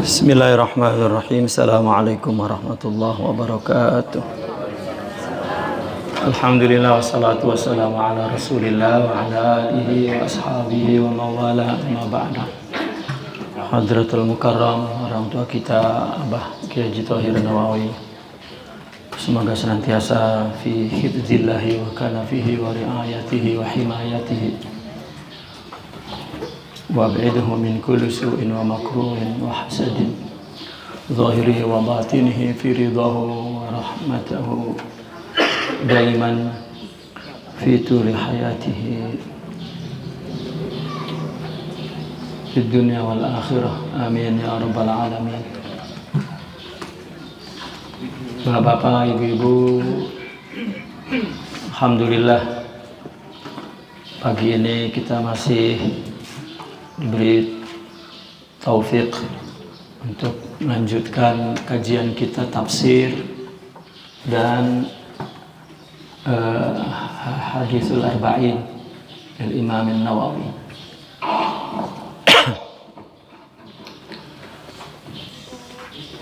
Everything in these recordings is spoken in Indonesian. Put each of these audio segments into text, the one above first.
Bismillahirrahmanirrahim. Assalamualaikum warahmatullahi wabarakatuh. Alhamdulillah wassalatu wassalamu ala rasulillah wa ala alihi wa ashabihi wa mawala amma ba'da. Hadratul Mukarram, orang tua kita Abah Kiai Haji Thohir Nawawi, semoga senantiasa fi hifdzillahi wa kanafihi wa riayatihi wa himayatihi وابعده من كل سوء ومكروه وحسد ظاهره وباطنه في رضاه ورحمته دائما في طول حياته في الدنيا والآخرة آمين يا رب العالمين. Bapak-bapak, ibu-ibu, alhamdulillah pagi ini kita masih diberi taufik untuk melanjutkan kajian kita tafsir dan Hadithul Arba'in Al-Imam An-Nawawi.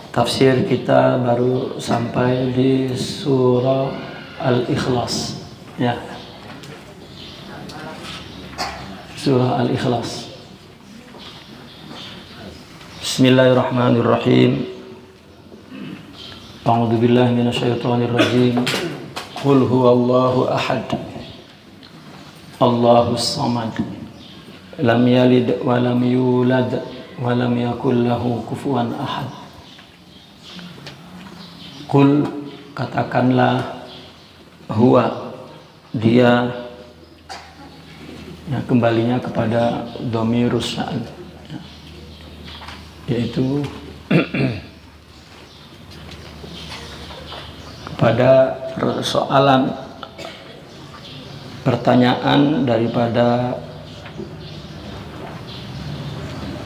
Tafsir kita baru sampai di surah Al-Ikhlas, ya. Surah Al-Ikhlas. Bismillahirrahmanirrahim. A'udzu billahi minasyaitonir rajim. Qul huwallahu ahad. Allahus samad. Lam yalid wa lam yulad wa lam yakul lahu kufuwan ahad. Qul, katakanlah, huwa, dia, ya, kembalinya kepada dhamirus sya'an, yaitu kepada persoalan pertanyaan daripada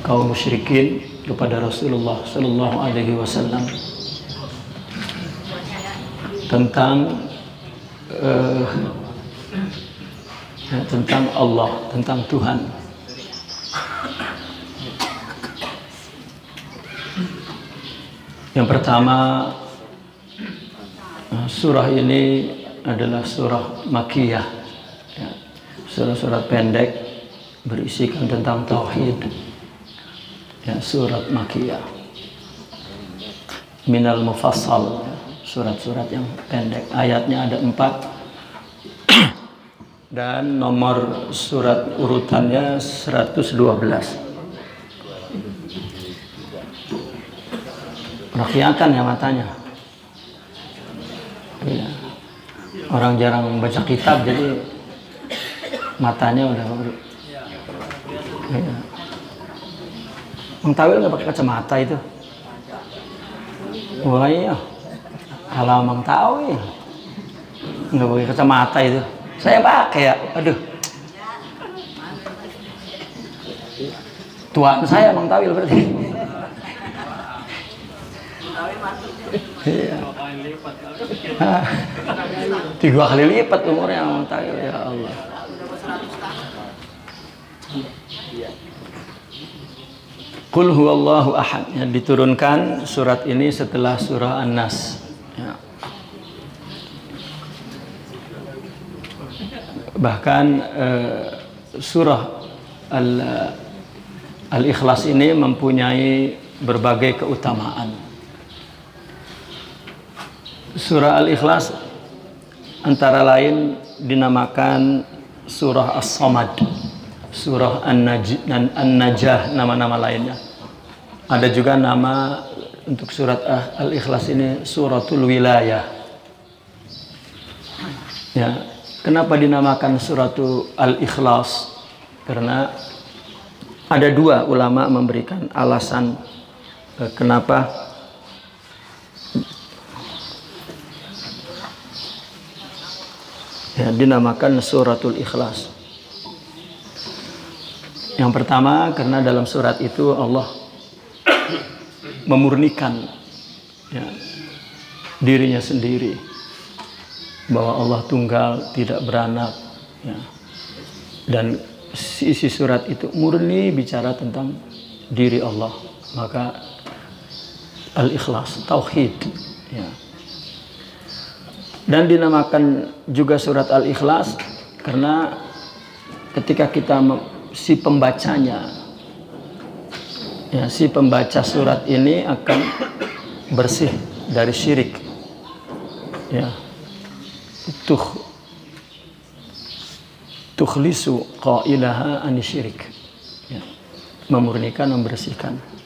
kaum musyrikin kepada Rasulullah Sallallahu Alaihi Wasallam tentang Allah, tentang Tuhan. Yang pertama, surah ini adalah surah Makkiyah, ya, surat pendek berisikan tentang tauhid, ya, surat Makkiyah. Minal mufassal, surat-surat yang pendek, ayatnya ada 4 dan nomor surat urutannya 112. Udah kelihatan ya matanya. Ya. Orang jarang baca kitab jadi matanya udah. Ya. Mang Tawil nggak pakai kacamata itu? Wah iya. Kalau Mang Tawil nggak pakai kacamata itu, saya pakai ya. Aduh. Tuan saya Mang Tawil berarti. Iya. 3 kali lipat umurnya Mang Tawil, ya Allah. Qul huwallahu ahad, ya, diturunkan surat ini setelah surah An-Nas, ya. Bahkan surah Al-Ikhlas ini mempunyai berbagai keutamaan. Surah Al-Ikhlas antara lain dinamakan surah As-Samad, surah An-Najah, nama-nama lainnya. Ada juga nama untuk surat Al-Ikhlas ini suratul Wilayah. Ya, kenapa dinamakan suratul Al-Ikhlas? Karena ada 2 ulama memberikan alasan kenapa ya, dinamakan suratul Ikhlas. Yang pertama, karena dalam surat itu Allah memurnikan, ya, dirinya sendiri, bahwa Allah tunggal, tidak beranak, ya. Dan isi surat itu murni bicara tentang diri Allah. Maka Al-Ikhlas, tauhid. Ya. Dan dinamakan juga surat Al-Ikhlas karena ketika kita si pembacanya, ya, si pembaca surat ini akan bersih dari syirik. Ya. Tukhlisu qailaha anisyirik. Ya. Memurnikan, membersihkan.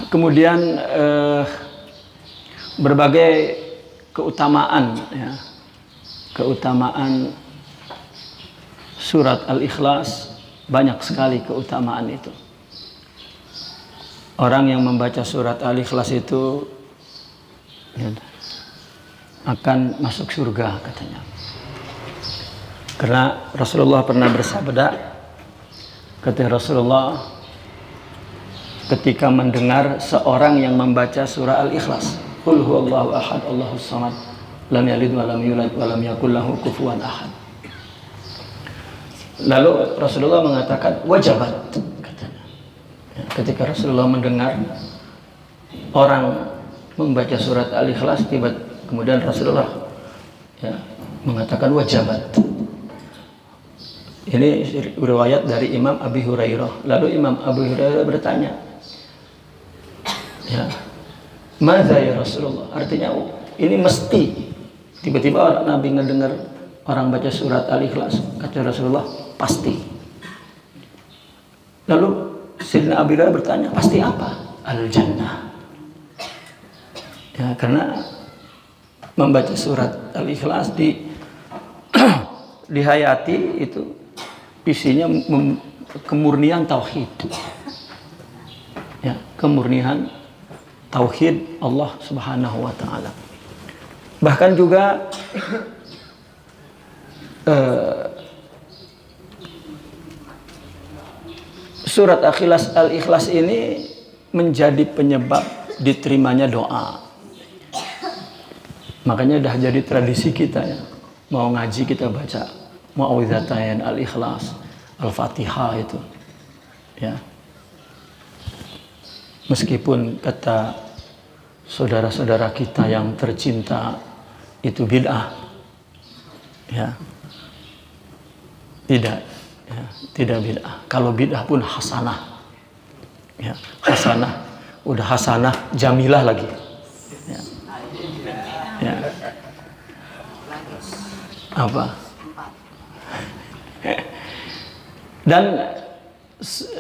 Kemudian berbagai keutamaan, ya, keutamaan surat Al-Ikhlas, banyak sekali keutamaan itu. Orang yang membaca surat Al-Ikhlas itu ya, akan masuk surga katanya. Karena Rasulullah pernah bersabda, kata Rasulullah, ketika mendengar seorang yang membaca surah Al-Ikhlas, Qul huwallahu ahad, Allahus samad, lam yalid wa lam yulad wa lam yakul lahu kufuwan ahad. Lalu Rasulullah mengatakan wajabat katanya. Ya, ketika Rasulullah mendengar orang membaca surat Al-Ikhlas, kemudian Rasulullah ya, mengatakan wajabat. Ini riwayat dari Imam Abi Hurairah. Lalu Imam Abi Hurairah bertanya, ya, madza ya Rasulullah? Artinya ini mesti. Tiba-tiba Nabi ngedengar orang baca surat Al-Ikhlas, kata Rasulullah, pasti. Lalu Sayyidina Abi Hurairah bertanya, pasti apa? Al-Jannah. Ya, karena membaca surat Al-Ikhlas dihayati itu isinya kemurnian tauhid. Ya, kemurnian tauhid Allah Subhanahu wa taala. Bahkan juga surat Al-Ikhlas ini menjadi penyebab diterimanya doa. Makanya dah jadi tradisi kita ya. Mau ngaji kita baca Mu'awwidzatain, Al-Ikhlas, Al-Fatihah itu. Ya. Meskipun kata saudara-saudara kita yang tercinta itu bid'ah. Ya. Tidak, ya, tidak bid'ah. Kalau bid'ah pun hasanah. Ya, hasanah. Udah hasanah jamilah lagi. Ya. Ya. Apa? Dan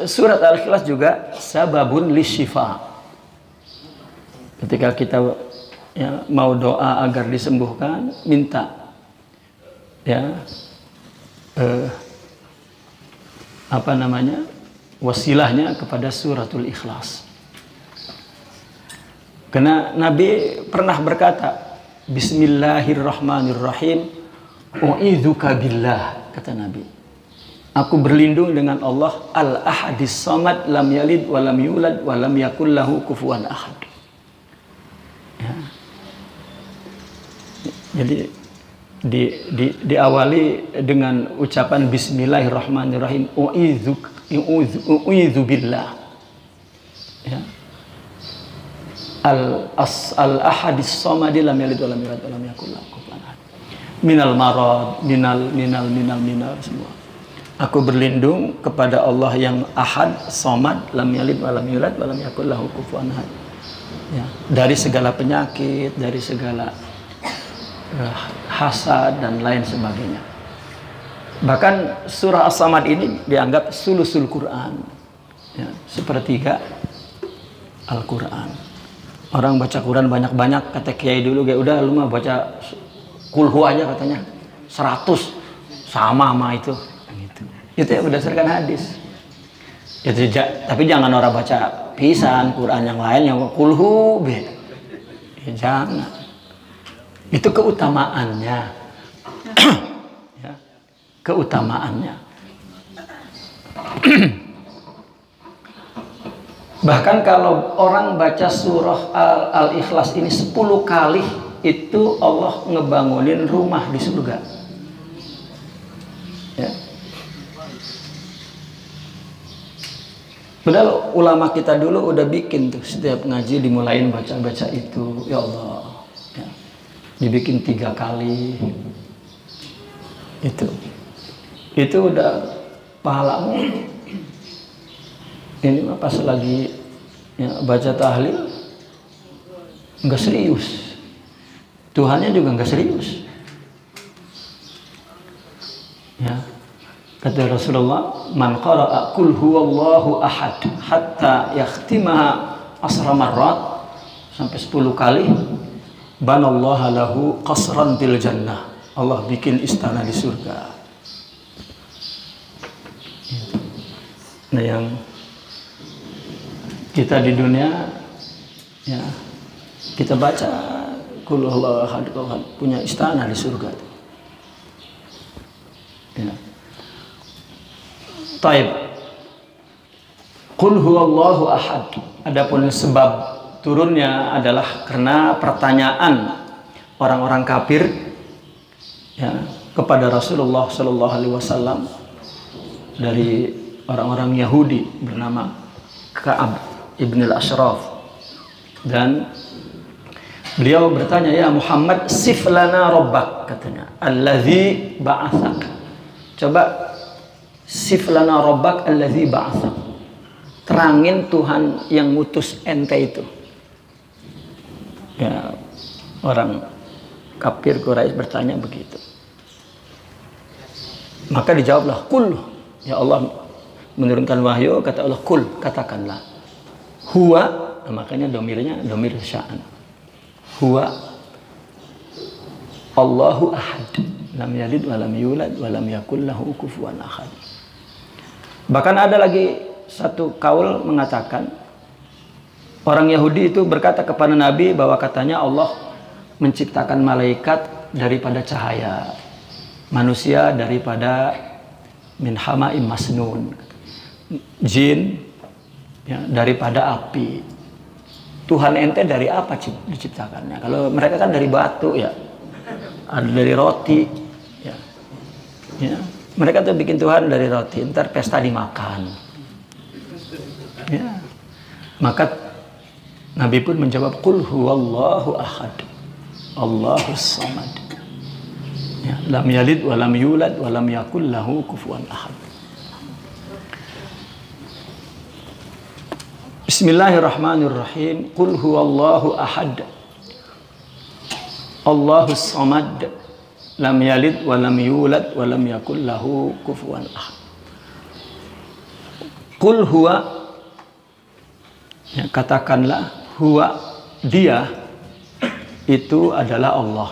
surat Al-Ikhlas juga sababun lisyifa. Ketika kita ya, mau doa agar disembuhkan, minta ya apa namanya, wasilahnya kepada suratul Ikhlas. Karena Nabi pernah berkata, Bismillahirrahmanirrahim, u'idzuka billah, kata Nabi, aku berlindung dengan Allah al-ahadis samad, lam yalid wa lam yulad wa lam yakul lahu kufuwan ahad. Ya. Jadi diawali dengan ucapan Bismillahirrahmanirrahim, u'idzu billah. Ya. Al-ahadis samad, lam yalid wa lam yulad wa lam yakul lahu kufuwan ahad. Minal marad, minal semua. Aku berlindung kepada Allah yang ahad, samad, lam yalid wa lam yulad wa lam yakul lahu kufuwan ahad. Ya, dari segala penyakit, dari segala hasad dan lain sebagainya. Bahkan surah As-Samad ini dianggap sulusul Quran, ya, sepertiga Al-Quran. Orang baca Quran banyak-banyak, kata kiai dulu, kayak udah lu mah baca kulhu aja katanya 100 sama itu. Itu ya berdasarkan hadis. Itu, tapi jangan orang baca pisan Quran yang lain yang kulhu be. Ya, jangan. Itu keutamaannya. Ya, keutamaannya. Bahkan kalau orang baca surah Al-Ikhlas ini 10 kali, itu Allah ngebangunin rumah di surga. Ya. Padahal ulama kita dulu udah bikin tuh setiap ngaji dimulain baca-baca itu, ya Allah, ya. Dibikin 3 kali, itu udah pahalamu. Ini mah pas lagi ya, baca tahlil nggak serius, Tuhannya juga nggak serius, ya. Kata Rasulullah, man qara'a qul huwallahu ahad hatta yakhtimaha asra marrat, sampai 10 kali, banallaha lahu qasran fil jannah. Allah bikin istana di surga. Nah, yang kita di dunia ya, kita baca qul huwallahu ahad, punya istana di surga. Ya. Taib. Qul huwallahu ahad. Adapun sebab turunnya adalah karena pertanyaan orang-orang kafir ya, kepada Rasulullah Shallallahu Alaihi Wasallam dari orang-orang Yahudi bernama Ka'ab ibn al-Ashraf, dan beliau bertanya, ya Muhammad, sif lana rabbak, katanya, allazi ba'athak. Coba sif lana rabbak allazi ba'athak, terangin Tuhan yang ngutus ente itu. Ya, orang kafir Quraisy bertanya begitu. Maka dijawablah, kul, ya Allah menurunkan wahyu, kata Allah, kul, katakanlah, huwa, nah, makanya domirnya domir sya'an, huwa Allahu ahad, lam yalid wa lam yulad wa lam yakul lahu kufuwan ahad. Bahkan ada lagi satu kaul mengatakan, orang Yahudi itu berkata kepada Nabi bahwa katanya Allah menciptakan malaikat daripada cahaya, manusia daripada min hama'im masnun, jin ya, daripada api. Tuhan ente dari apa diciptakannya? Kalau mereka kan dari batu ya, ada dari roti ya. Ya. Mereka tuh bikin Tuhan dari roti, ntar pesta dimakan. Ya. Maka Nabi pun menjawab, qul huwallahu ahad, Allahus samad. Ya, lam yalid wa lam yulad wa lam yakul lahu kufuwan ahad. Bismillahirrahmanirrahim. Qul huwallahu ahad, Allahus samad, lam yalid wa lam yulad wa lam yakul lahu kufuwan ahad. Qul huwa, ya, katakanlah, huwa, dia itu adalah Allah.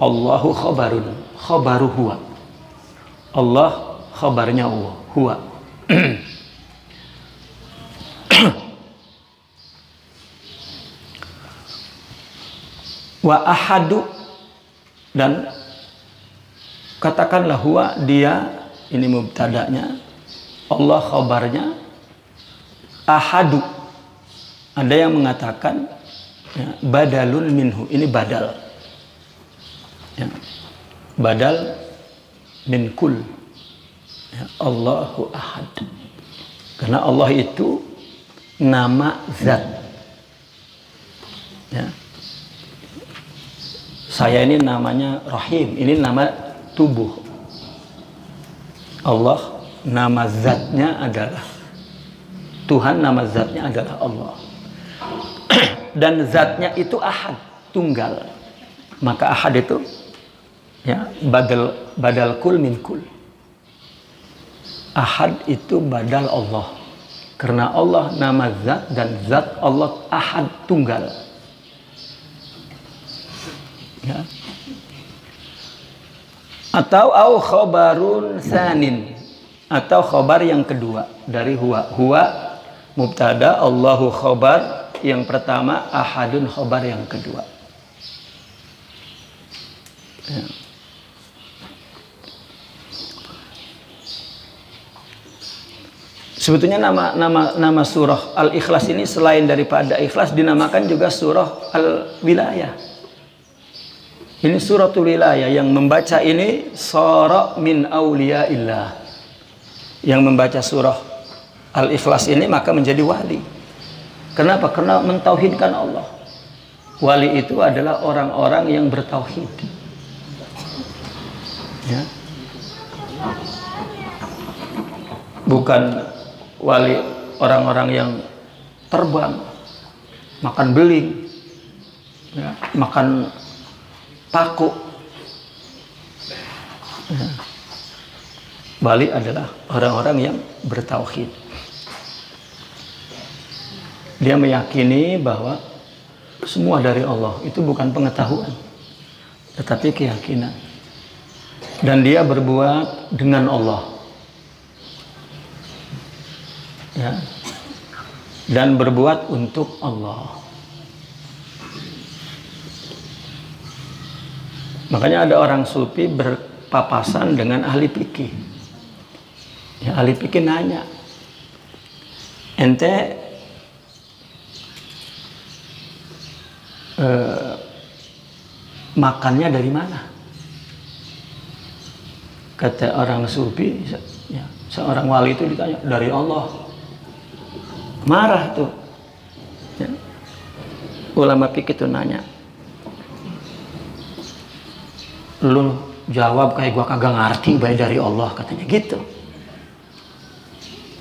Allahu khabarun, khabaru huwa. Allah khabarnya Allah, huwa. Wa ahadu, dan katakanlah huwa, dia, ini mubtada'nya, Allah khabarnya, ahadu. Ada yang mengatakan ya, badalun minhu, ini badal ya, badal min kul ya, Allahu ahad, karena Allah itu nama zat ya. Saya ini namanya Rahim, ini nama tubuh. Allah nama zatnya adalah Tuhan, nama zatnya adalah Allah. Dan zatnya itu ahad, tunggal. Maka ahad itu ya, badal kul min kul. Ahad itu badal Allah, karena Allah nama zat, dan zat Allah ahad, tunggal ya. Atau au khabarun sanin, atau khabar yang kedua dari huwa. Huwa mubtada, Allahu khabar yang pertama, ahadun khabar yang kedua ya. Sebetulnya nama surah Al-Ikhlas ini selain daripada Ikhlas dinamakan juga surah Al-Wilayah. Ini suratul wilayah, yang membaca ini sara min auliyaillah. Yang membaca surah al-ikhlas ini maka menjadi wali. Kenapa? Karena mentauhidkan Allah. Wali itu adalah orang-orang yang bertauhid. Ya. Bukan wali orang-orang yang terbang, makan beling, ya, makan paku. Ya. Wali adalah orang-orang yang bertauhid. Dia meyakini bahwa semua dari Allah, itu bukan pengetahuan, tetapi keyakinan. Dan dia berbuat dengan Allah. Ya. Dan berbuat untuk Allah. Makanya ada orang sufi berpapasan dengan ahli fikih. Ya, ahli fikih nanya, ente makannya dari mana? Kata orang sufi, ya, seorang wali itu ditanya, dari Allah. Marah tuh. Ya. Ulama fikih itu nanya, lu jawab kayak gua kagak ngerti, baik dari Allah, katanya gitu.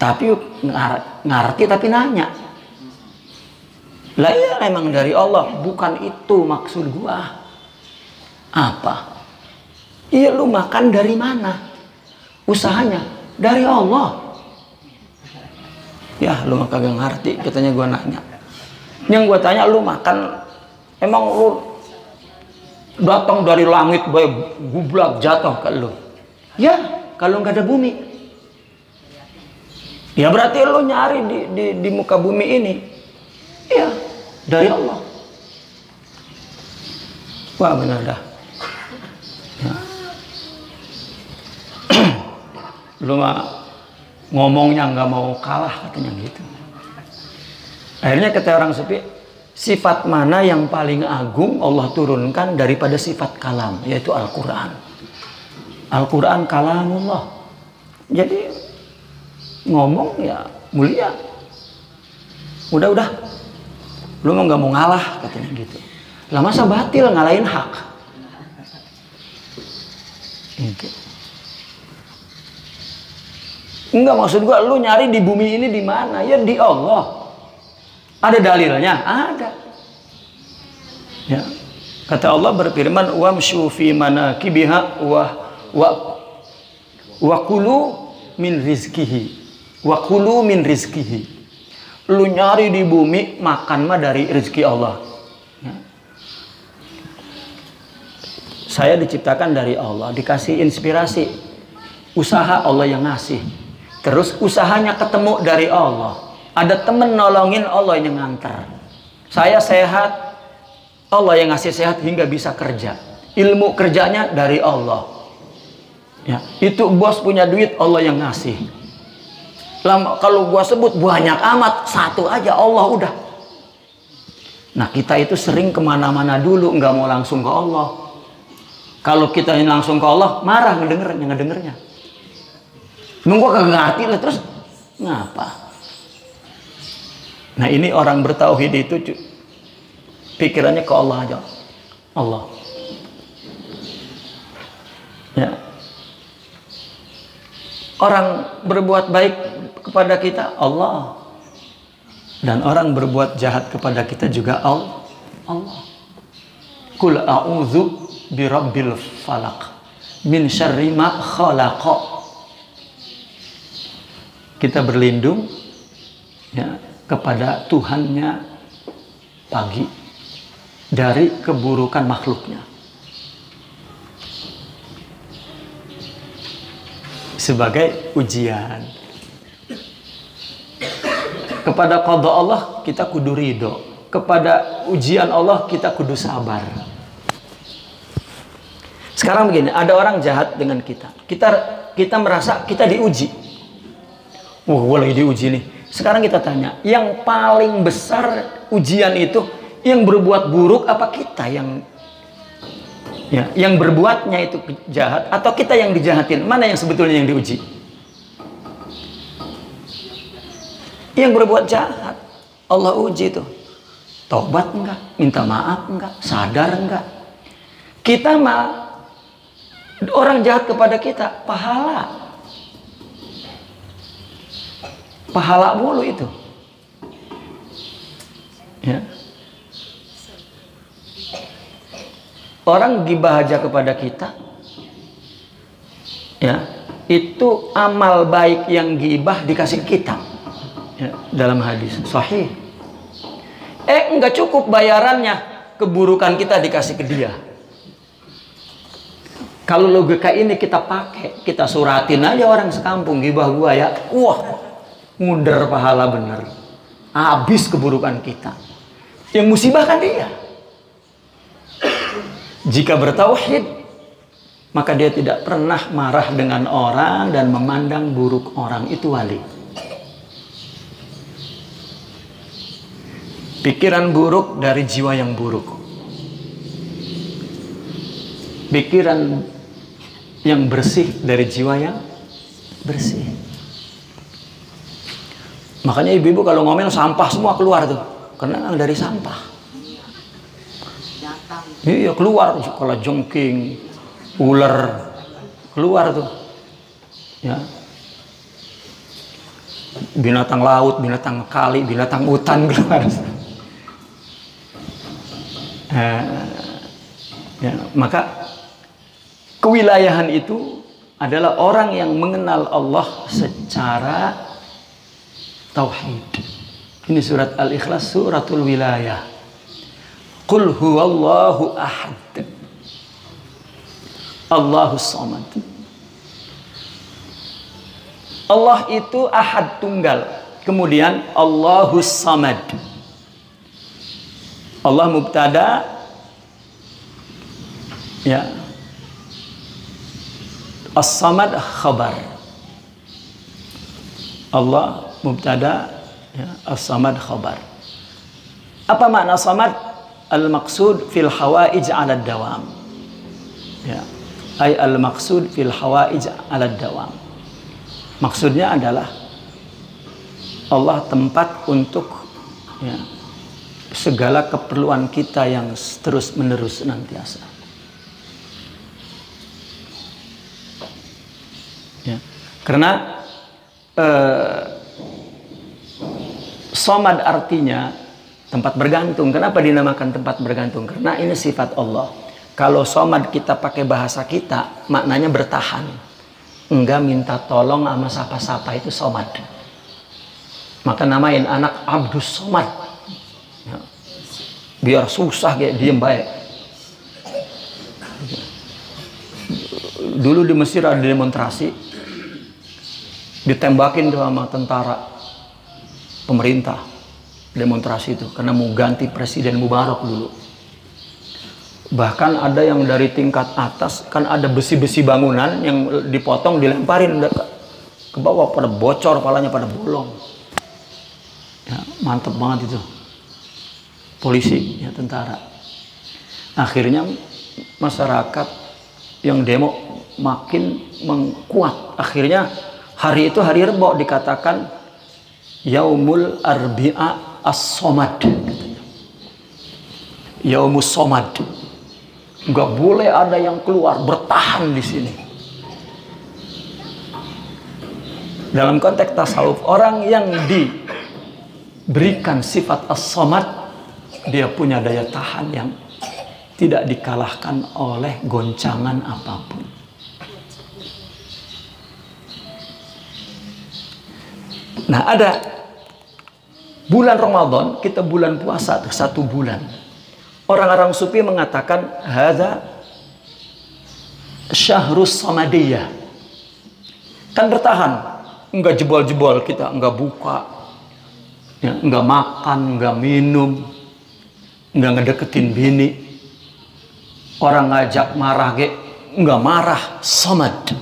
Tapi ngerti tapi nanya. Lah iya emang dari Allah, bukan itu maksud gua. Apa? Iya, lu makan dari mana? Usahanya dari Allah. Ya lu mah kagak ngerti, katanya gua nanya. Yang gua tanya, lu makan emang lu datang dari langit bae gublak jatuh ke lu? Ya, kalau nggak ada bumi. Ya berarti lu nyari di muka bumi ini. Ya, dari Allah. Wah benar dah. Ya. Lu mah ngomongnya nggak mau kalah, katanya gitu. Akhirnya kata orang sufi, sifat mana yang paling agung Allah turunkan daripada sifat kalam, yaitu Al-Quran. Al-Quran kalamullah. Jadi ngomong ya mulia. Udah lu mau nggak mau ngalah, katanya gitu. Lah masa batil ngalahin hak gitu. Enggak, maksud gua lu nyari di bumi ini di mana? Ya di Allah. Ada dalilnya? Ada. Ya. Kata Allah berfirman, wamshu fi manakibiha wa kulu min rizkihi. Wa kulu min rizkihi. Lu nyari di bumi, makan mah dari rezeki Allah. Ya. Saya diciptakan dari Allah, dikasih inspirasi. Usaha Allah yang ngasih. Terus usahanya ketemu dari Allah. Ada temen nolongin, Allah yang nganter. Saya sehat, Allah yang ngasih sehat hingga bisa kerja. Ilmu kerjanya dari Allah. Ya, itu bos punya duit, Allah yang ngasih. Lama, kalau gua sebut banyak amat, satu aja Allah udah. Nah kita itu sering kemana-mana dulu, nggak mau langsung ke Allah. Kalau kita langsung ke Allah, marah ngedengernya. Nunggu kagak ngerti lah, terus ngapa? Nah ini orang bertauhid itu pikirannya ke Allah aja. Allah. Ya. Orang berbuat baik kepada kita Allah. Dan orang berbuat jahat kepada kita juga Allah. Qul a'udzu birabbil falaq min syarri ma khalaqa. Kita berlindung ya, kepada Tuhannya pagi dari keburukan makhluknya. Sebagai ujian. Kepada qada Allah kita kudu ridho. Kepada ujian Allah kita kudu sabar. Sekarang begini, ada orang jahat dengan kita. Kita merasa kita diuji. Gue lagi diuji nih. Sekarang kita tanya, yang paling besar ujian itu yang berbuat buruk apa kita yang berbuatnya itu jahat, atau kita yang dijahatin? Mana yang sebetulnya yang diuji? Yang berbuat jahat Allah uji tuh. Tobat enggak? Minta maaf enggak? Sadar enggak? Kita mah orang jahat kepada kita, pahala. Pahala mulu itu. Ya. Orang gibah aja kepada kita. Ya, itu amal baik yang gibah dikasih kita. Ya, dalam hadis sahih. Enggak cukup bayarannya, keburukan kita dikasih ke dia. Kalau logika ini kita pakai, kita suratin aja orang sekampung gibah gua ya. Wah, ngunder pahala bener. Habis keburukan kita. Yang musibah kan dia. Jika bertauhid, maka dia tidak pernah marah dengan orang dan memandang buruk orang. Itu wali. Pikiran buruk dari jiwa yang buruk. Pikiran yang bersih dari jiwa yang bersih. Makanya ibu-ibu kalau ngomel sampah semua keluar tuh. Karena dari sampah. Iya keluar. Kalau jengking, ular, keluar tuh. Ya. Binatang laut, binatang kali, binatang hutan keluar. Ya, maka kewilayahan itu adalah orang yang mengenal Allah secara tauhid. Ini surat Al-Ikhlas, suratul wilayah. Qul huwallahu ahad, Allahus samad. Allah itu ahad, tunggal. Kemudian Allahus samad. Allah mubtada, ya, as-samad khabar. Allah mubtada, ya, as-samad khabar. Apa makna samad? Al-maqsud fil hawaij 'ala dawam. Ya, ay al-maqsud fil hawaij 'ala dawam. Maksudnya adalah Allah tempat untuk, ya, segala keperluan kita yang terus menerus senantiasa. Ya. Karena somad artinya tempat bergantung. Kenapa dinamakan tempat bergantung? Karena ini sifat Allah. Kalau somad kita pakai bahasa kita, maknanya bertahan. Enggak minta tolong sama siapa-siapa, itu somad. Maka namain anak Abdus Somad. Ya. Biar susah kayak diem baik. Dulu di Mesir ada demonstrasi, ditembakin tuh sama tentara pemerintah, demonstrasi itu karena mau ganti Presiden Mubarak dulu. Bahkan ada yang dari tingkat atas, kan ada besi-besi bangunan yang dipotong dilemparin ke bawah, pada bocor, kepalanya pada bolong. Ya, mantep banget itu. Polisi, ya, tentara. Akhirnya masyarakat yang demo makin mengkuat. Akhirnya hari itu hari Rebo, dikatakan Yaumul Arbi'a As-Somad. Yaumus Somad. Nggak boleh ada yang keluar, bertahan di sini. Dalam konteks tasawuf, orang yang diberikan sifat as-somad, dia punya daya tahan yang tidak dikalahkan oleh goncangan apapun. Nah, ada bulan Ramadan, kita bulan puasa, 1 bulan. Orang-orang sufi mengatakan hadza syahrus samadiyah. Kan bertahan, enggak jebol-jebol kita, enggak buka, ya, enggak makan, enggak minum, enggak ngedeketin bini. Orang ngajak marah ge, enggak marah, samad.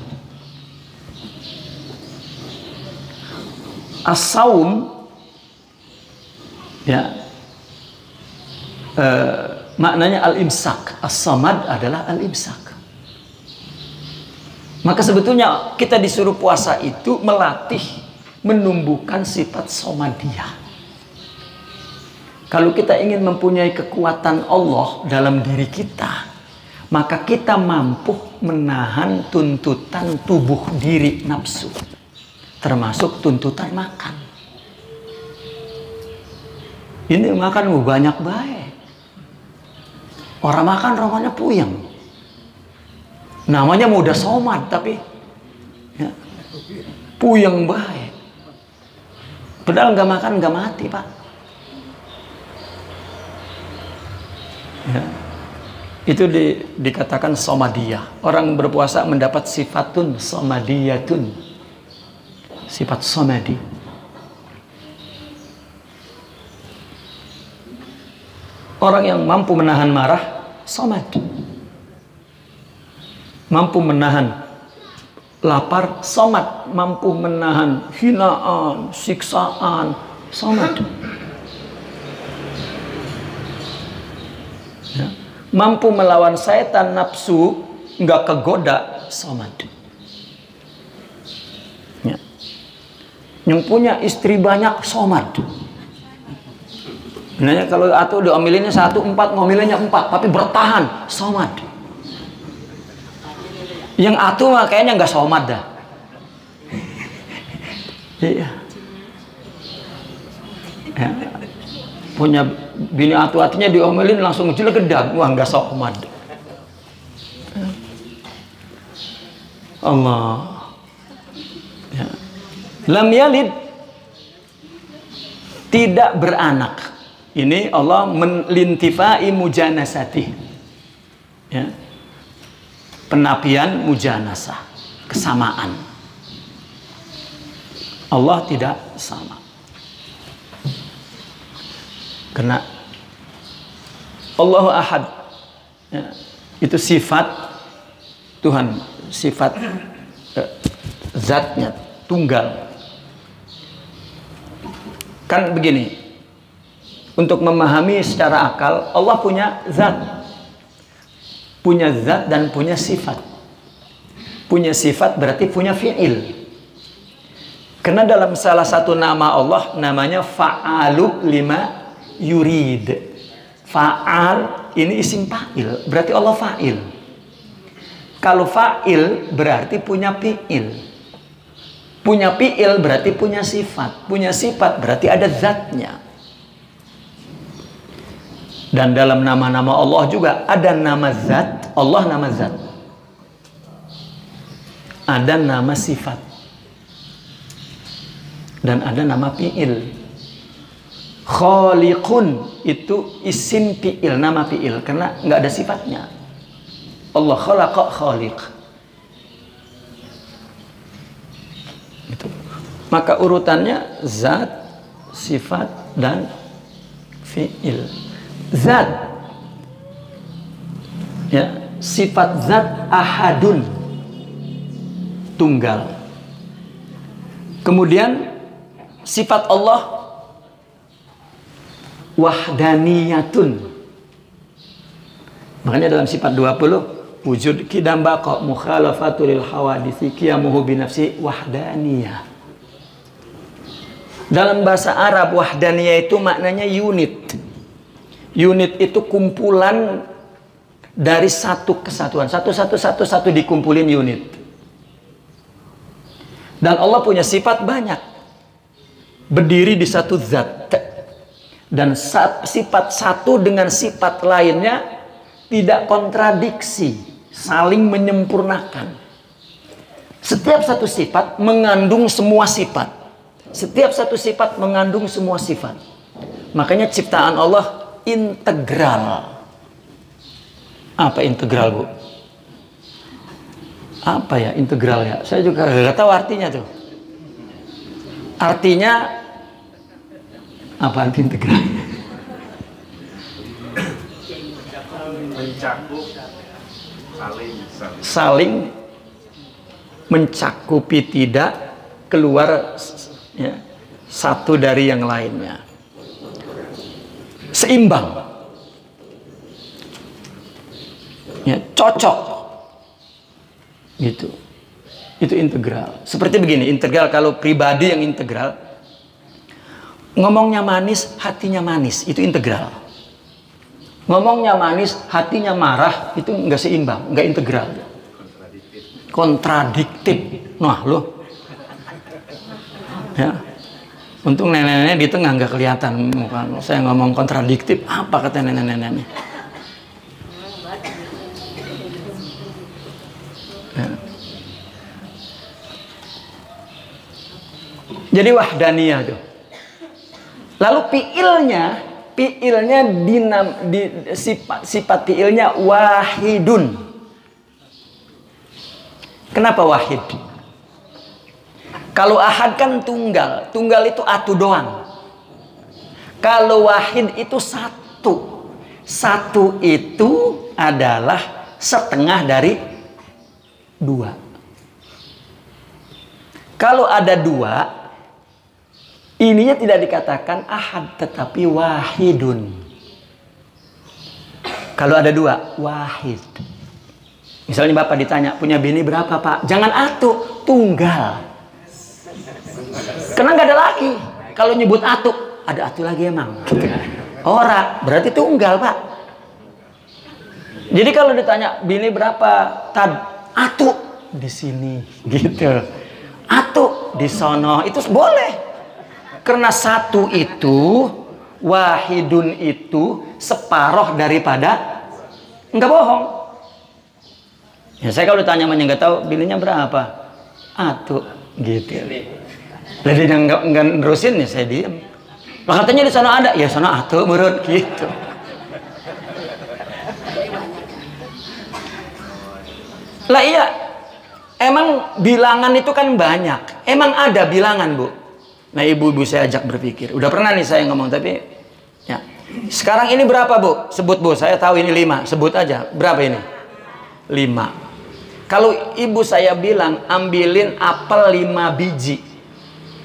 As-saum, ya, maknanya al-imsak. As-samad adalah al-imsak. Maka sebetulnya kita disuruh puasa itu melatih menumbuhkan sifat somadiyah. Kalau kita ingin mempunyai kekuatan Allah dalam diri kita, maka kita mampu menahan tuntutan tubuh diri nafsu, termasuk tuntutan makan. Ini makan banyak baik. Orang makan rohnya puyeng. Namanya mudah somad tapi ya, puyeng baik. Padahal nggak makan nggak mati, Pak. Ya. Itu dikatakan somadiyah. Orang berpuasa mendapat sifatun somadiyatun, sifat somadi. Orang yang mampu menahan marah, somad. Mampu menahan lapar, somad. Mampu menahan hinaan, siksaan, somad. Ya. Mampu melawan setan nafsu, nggak kegoda, somad. Ya. Yang punya istri banyak, somad. Sebenarnya kalau atu diomelinnya 1, 4, ngomelinnya 4, tapi bertahan, somad. Yang atu mah kayaknya nggak somad dah. Iya. Ya. Punya bini atu-atunya diomelin langsung jelegedag, wah nggak somad. Allah. Ya. Lam yalid, tidak beranak. Ini Allah melintifai mujanasati, ya. Penapian mujanasah, kesamaan. Allah tidak sama. Karena Allahu Ahad, ya, itu sifat Tuhan, sifat zatnya tunggal. Kan begini. Untuk memahami secara akal, Allah punya zat. Punya zat dan punya sifat. Punya sifat berarti punya fi'il. Karena dalam salah satu nama Allah, namanya fa'alu lima yurid. Fa'al ini isim fa'il, berarti Allah fa'il. Kalau fa'il berarti punya fi'il. Punya fi'il berarti punya sifat. Punya sifat berarti ada zatnya. Dan dalam nama-nama Allah juga ada nama zat, Allah nama zat. Ada nama sifat. Dan ada nama fi'il. Khaliqun itu isim fi'il, nama fi'il, karena nggak ada sifatnya. Allah khalaqa khaliq. Itu. Maka urutannya zat, sifat, dan fi'il. Zat, ya, sifat zat ahadun, tunggal. Kemudian sifat Allah wahdaniyatun. Makanya dalam sifat 20 wujud kidam baqa mukhalafatul lil hawaditsi qiyamuhu bi nafsi wahdaniyah. Dalam bahasa Arab wahdaniyah itu maknanya unit. Unit itu kumpulan dari satu kesatuan. Satu dikumpulin unit. Dan Allah punya sifat banyak. Berdiri di satu zat. Dan sifat satu dengan sifat lainnya tidak kontradiksi. Saling menyempurnakan. Setiap satu sifat mengandung semua sifat. Setiap satu sifat mengandung semua sifat. Makanya ciptaan Allah integral. Apa integral, Bu? Apa ya integral ya? Saya juga nggak tahu artinya tuh. Artinya apa arti integral? Mencakup, saling mencakupi, tidak keluar ya, satu dari yang lainnya. Seimbang, ya, cocok gitu. Itu integral. Seperti begini, integral kalau pribadi yang integral, ngomongnya manis, hatinya manis, itu integral. Ngomongnya manis, hatinya marah, itu nggak seimbang, nggak integral. Kontradiktif. Nah, loh. Ya. Untung nenek-nenek di tengah nggak kelihatan muka. Saya ngomong kontradiktif, apa kata nenek-nenek? Ya. Jadi wahdaniyah tuh. Lalu fiilnya sifat fiilnya wahidun. Kenapa wahid? Kalau ahad kan tunggal itu atu doang. Kalau wahid itu satu. Satu itu adalah setengah dari dua. Kalau ada dua, ininya tidak dikatakan ahad, tetapi wahidun. Kalau ada dua, wahid. Misalnya Bapak ditanya, punya bini berapa Pak? Jangan atu, tunggal. Karena nggak ada lagi. Kalau nyebut atu, ada atu lagi emang. Ora, berarti tunggal Pak. Jadi kalau ditanya, bini berapa? Tad, atu di sini, gitu. Atu di sono, itu boleh. Karena satu itu, wahidun itu separoh daripada, nggak bohong. Ya saya kalau ditanya sama yang nggak tahu bininya berapa, atu gitu. Jadi yang nggak nerusin ya saya diam. Lah katanya di sana ada, ya sana atu menurut gitu. Lah iya, emang bilangan itu kan banyak. Emang ada bilangan Bu. Nah ibu-ibu saya ajak berpikir. Udah pernah nih saya ngomong tapi, ya. Sekarang ini berapa Bu? Sebut Bu. Saya tahu ini 5. Sebut aja. Berapa ini? 5. Kalau ibu saya bilang ambilin apel 5 biji,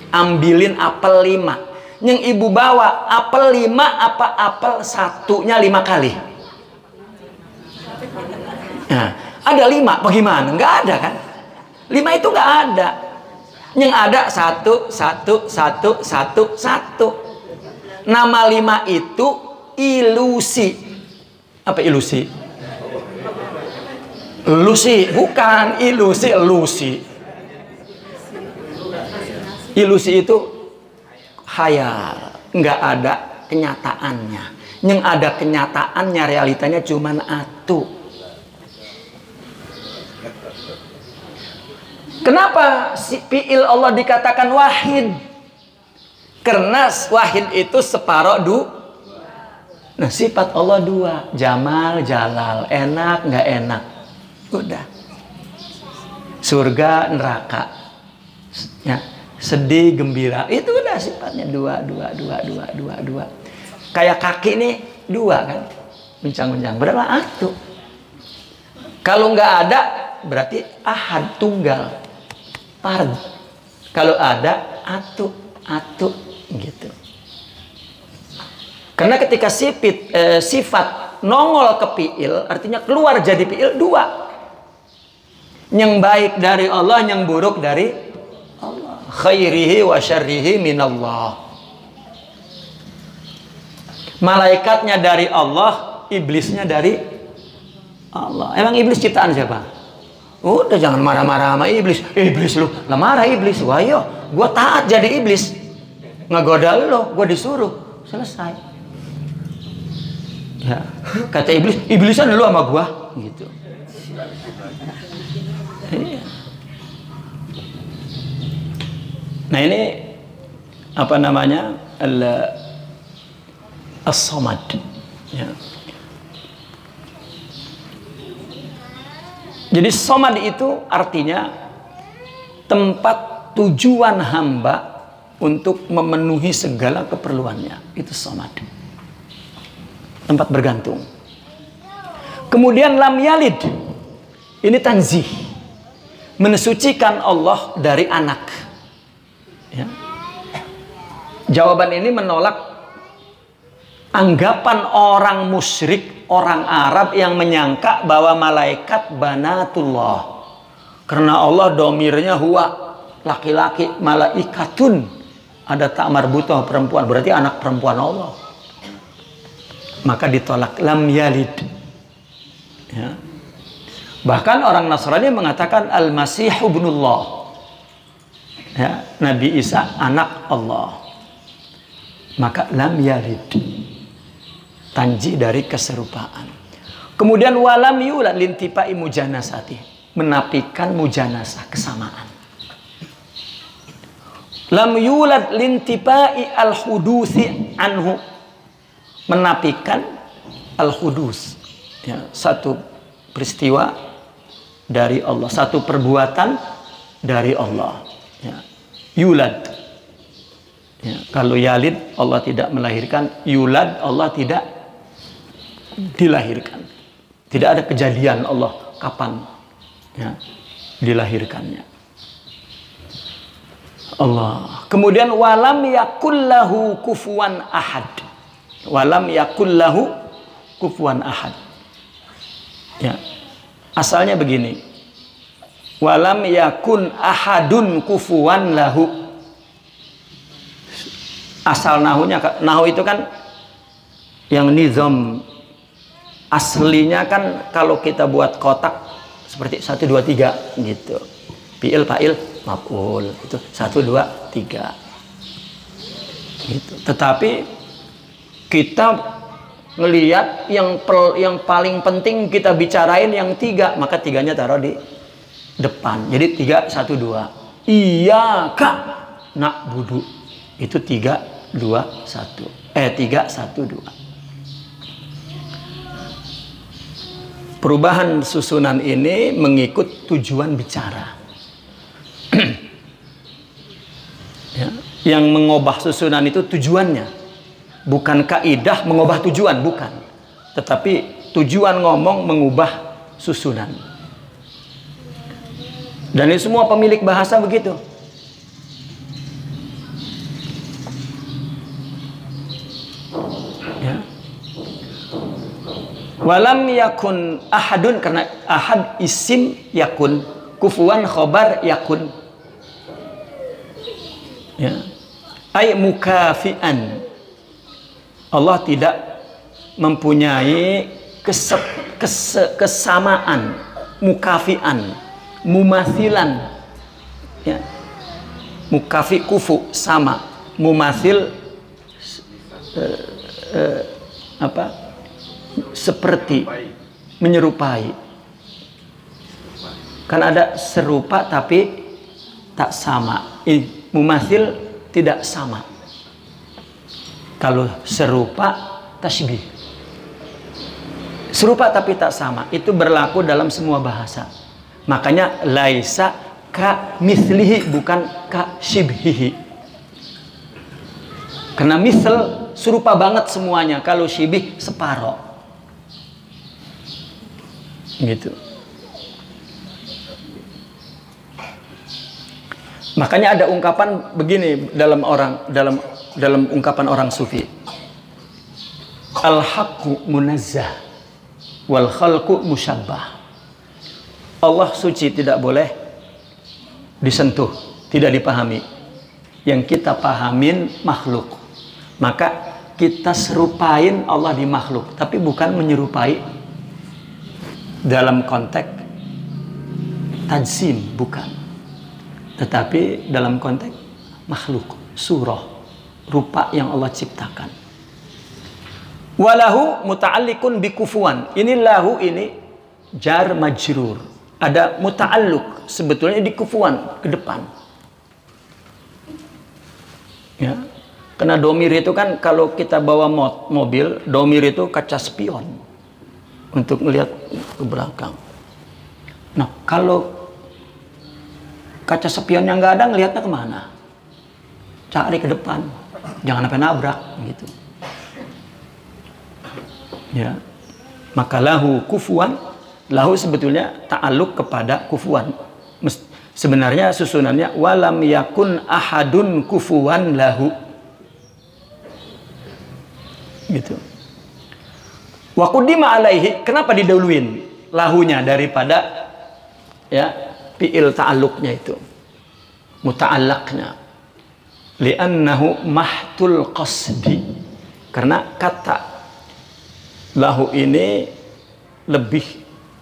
ambilin apel 5, yang ibu bawa apel 5 apa apel satunya 5 kali? Nah, ada 5, bagaimana? Nggak ada kan? 5 itu nggak ada. Yang ada 1, 1, 1, 1, 1. Nama 5 itu ilusi. Apa ilusi? Ilusi, bukan ilusi, ilusi. Ilusi itu khayal, nggak ada kenyataannya. Yang ada kenyataannya, realitanya cuman atu. Kenapa si fi'il Allah dikatakan wahid? Karena wahid itu separoh Nah sifat Allah 2, jamal, jalal, enak, nggak enak. Udah. Surga, neraka. Ya, sedih, gembira. Itu udah sifatnya 2. Kayak kaki nih 2 kan. Bincang-bincang. Berapa atu? Kalau nggak ada berarti ahad, tunggal. Fard. Kalau ada atu gitu. Karena ketika sifat nongol ke fi'il artinya keluar jadi fi'il 2. Yang baik dari Allah, yang buruk dari Allah. Khairihi wa syarrihi minallah. Malaikatnya dari Allah, iblisnya dari Allah. Emang iblis ciptaan siapa? Udah jangan marah-marah sama iblis. Iblis lu, lah marah iblis. Wah yo, gua taat jadi iblis. Ngegoda lu, gua disuruh. Selesai. Ya, kata iblis, iblisan lu sama gua gitu. Nah ini apa namanya as-samad ya. Jadi samad itu artinya tempat tujuan hamba untuk memenuhi segala keperluannya, itu samad, tempat bergantung. Kemudian lam yalid, ini tanzih, mensucikan Allah dari anak ya. Jawaban ini menolak anggapan orang musyrik, orang Arab yang menyangka bahwa malaikat banatullah, Karena Allah domirnya huwa, laki-laki, malaikatun, ada tak marbutoh, perempuan, berarti anak perempuan Allah. Maka ditolak, lam yalid. Ya. Bahkan orang Nasrani mengatakan Al-Masihu ibnullah. Ya, Nabi Isa anak Allah. Maka lam yalid. Tanji dari keserupaan. Kemudian walam yulad lintipai mujanasati, menafikan mujanasah, kesamaan. Lam yulad lintipai al-hudusi anhu, menafikan al-hudus, ya, satu peristiwa dari Allah, satu perbuatan dari Allah, ya. Yulad, ya. Kalau yalid Allah tidak melahirkan, yulad Allah tidak dilahirkan. Tidak ada kejadian Allah kapan, ya, dilahirkannya. Allah. Kemudian walam yakullahu kufuwan ahad. Walam yakullahu kufuwan ahad. Ya. Asalnya begini. Walam yakun ahadun kufuwan lahu. Asal nahunya, nahu itu kan yang nizam aslinya kan kalau kita buat kotak seperti 1 2 3 gitu. Fi'il, fa'il, maf'ul, itu 1 2 3. Gitu. Tetapi kita ngelihat yang paling penting kita bicarain yang 3, maka 3-nya taruh di depan. Jadi 3 1 2. Iyyaka na'budu. Itu 3 2 1. 3 1 2. Perubahan susunan ini mengikut tujuan bicara. Ya, yang mengubah susunan itu tujuannya, bukan kaidah mengubah tujuan, bukan. Tetapi tujuan ngomong mengubah susunan. Dan ini semua pemilik bahasa begitu. Ya. Walam yakun ahadun, karena ahad isim yakun, kufuwan khobar yakun. Ya. Ay mukafian. Allah tidak mempunyai kesamaan, mukafian, mumathilan. Ya. Mukafi kufu sama, mumathil seperti, menyerupai. Kan ada serupa tapi tak sama. Mumathil tidak sama. Kalau serupa tasybih. Serupa tapi tak sama, itu berlaku dalam semua bahasa. Makanya laisa ka mithlihi, bukan ka syibhihi. Karena misal serupa banget semuanya, kalau syibih separo. Gitu. Makanya ada ungkapan begini dalam ungkapan orang sufi. Al-haqqu munazzah wal khalqu musyabbah. Allah suci, tidak boleh disentuh, tidak dipahami. Yang kita pahamin makhluk. Maka kita serupain Allah di makhluk, tapi bukan menyerupai dalam konteks tajsim, bukan. Tetapi dalam konteks makhluk, surah, rupa yang Allah ciptakan. Walahu muta'alliqun bikufuwan. Ini lahu, ini jar majrur. Ada muta'alluq sebetulnya di kufuwan, ke depan. Ya. Karena domir itu kan kalau kita bawa mobil, domir itu kaca spion untuk melihat ke belakang. Nah, kalau kaca spionnya nggak ada, ngelihatnya kemana? Cari ke depan, jangan sampai nabrak, gitu. Ya, maka lahu kufuwan, lahu sebetulnya ta'aluk kepada kufuwan. Sebenarnya susunannya walam yakun ahadun kufuwan lahu. Gitu. Wa qudima alaihi, kenapa didahuluin lahunya daripada ya fi'il ta'alluqnya itu, muta'allaqnya, li'annahu mahtul qasdi, karena kata lahu ini lebih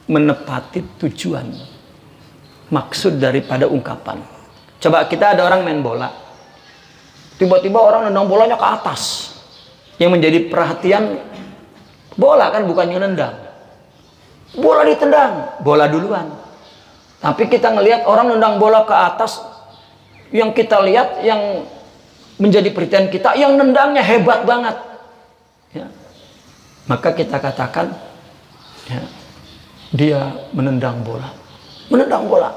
menepati tujuan, maksud daripada ungkapan. Coba kita ada orang main bola, tiba-tiba orang nendang bolanya ke atas, yang menjadi perhatian bola kan bukannya nendang, bola ditendang, bola duluan. Tapi kita ngelihat orang nendang bola ke atas, yang kita lihat, yang menjadi perhatian kita, yang nendangnya hebat banget, ya. Maka kita katakan, ya, dia menendang bola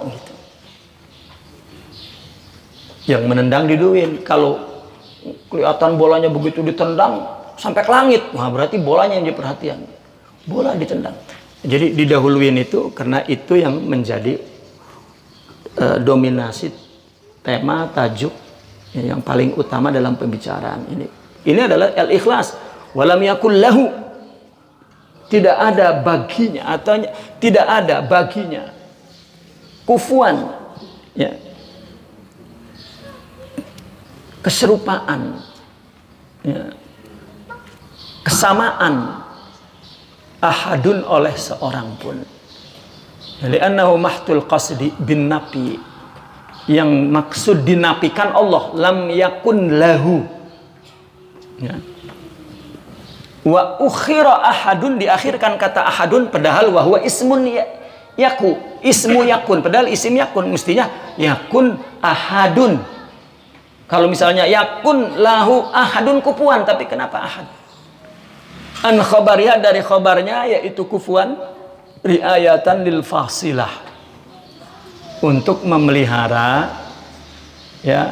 gitu. Yang menendang diduin. Kalau kelihatan bolanya begitu ditendang sampai ke langit, wah berarti bolanya yang diperhatian, bola ditendang. Jadi didahuluin itu karena itu yang menjadi dominasi tema tajuk yang paling utama dalam pembicaraan ini. Ini adalah al-ikhlas. Walam yakul lahu, tidak ada baginya, atau tidak ada baginya kufuan, ya, keserupaan, ya, kesamaan ahadun oleh seorang pun. Li'annahu mahtul qasdi bin nafi, yang maksud dinafikan Allah, lam yakun lahu, ya. Wa ukhira ahadun, diakhirkan kata ahadun, padahal wahwa ismun yaku, ismu yakun, padahal isim yakun, mestinya yakun ahadun. Kalau misalnya yakun lahu ahadun, kufuan, tapi kenapa ahad? An khabariha, dari khabarnya yaitu kufuan, riayatan lil fasilah, untuk memelihara, ya,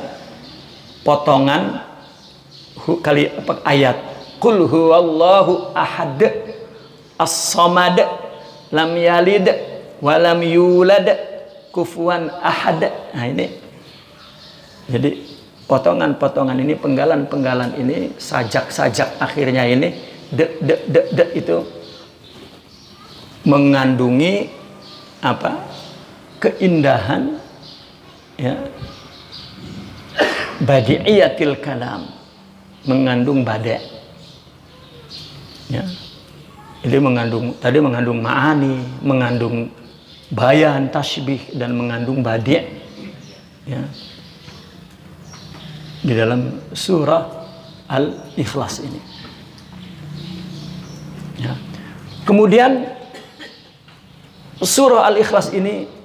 potongan kali ayat. Qul huwallahu ahad as-samad lam yalid wa lam yulad kufuwan ahad. Nah ini, jadi potongan-potongan ini, penggalan-penggalan ini, sajak-sajak akhirnya ini, de itu mengandungi apa? Keindahan, ya, badi'iyatil kalam, mengandung bada', ya. Jadi mengandung ma'ani, mengandung bayan, tasbih, dan mengandung badi', ya, di dalam surah Al-Ikhlas ini, ya. Kemudian surah Al-Ikhlas ini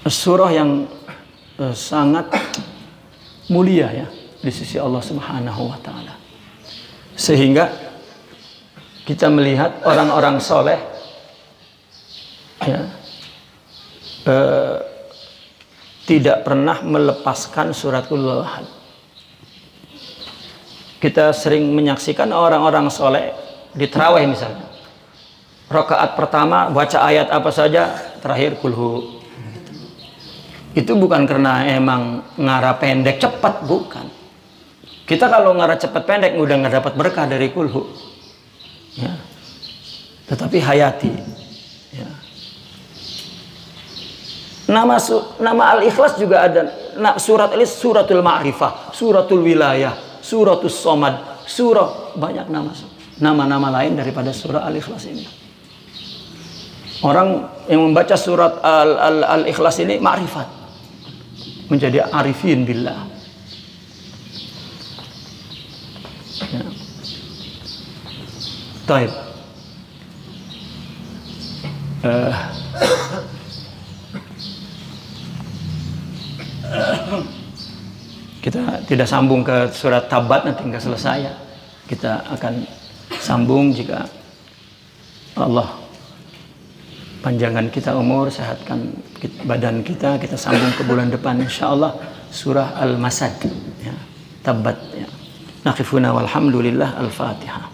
surah yang sangat mulia, ya, di sisi Allah Subhanahu wa taala. Sehingga kita melihat orang-orang soleh, ya, tidak pernah melepaskan surat Al-Ahad. Kita sering menyaksikan orang-orang soleh di tarawih misalnya, rakaat pertama baca ayat apa saja, terakhir kulhu. Itu bukan karena emang ngarah pendek cepat, bukan. Kita kalau ngarah cepat pendek udah nggak dapat berkah dari kulhu, ya. Tetapi hayati, ya. Nama Al-Ikhlas juga ada. Surat Al-Ikhlas, suratul ma'rifah, suratul wilayah, suratul somad, surah, banyak nama-nama lain daripada surah Al-Ikhlas ini. Orang yang membaca surat Al-Ikhlas ini ma'rifat, menjadi arifin billah, ya. Taib. Kita tidak sambung ke surat Tabat, nanti nggak selesai, ya. Kita akan sambung jika Allah panjangan kita umur, sehatkan badan kita sambung ke bulan depan insyaallah surah Al-Masad, ya, Tabat, ya. Naqifuna walhamdulillah. Al-Fatihah.